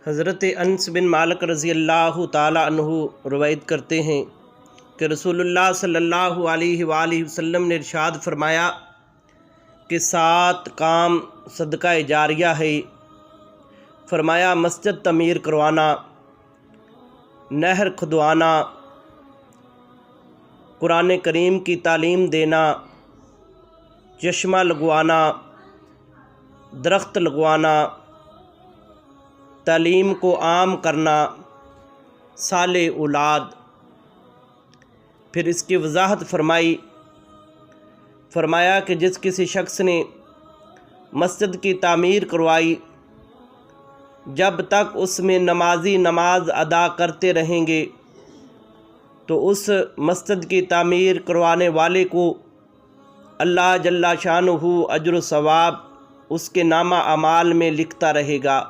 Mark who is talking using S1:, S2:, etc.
S1: حضرت انس بن مالک رضی اللہ تعالیٰ عنہ روایت کرتے ہیں کہ رسول اللہ صلی اللہ علیہ وآلہ وسلم نے ارشاد فرمایا کہ 7 کام صدقہ جاریہ ہے۔ فرمایا مسجد تعمیر کروانا، نہر کھدوانا، قرآن کریم کی تعلیم دینا، چشمہ لگوانا، درخت لگوانا، تعلیم کو عام کرنا، صالح اولاد۔ پھر اس کی وضاحت فرمایا کہ جس کسی شخص نے مسجد کی تعمیر کروائی، جب تک اس میں نمازی نماز ادا کرتے رہیں گے تو اس مسجد کی تعمیر کروانے والے کو اللہ جل شانہ اجر و ثواب اس کے نامہ اعمال میں لکھتا رہے گا۔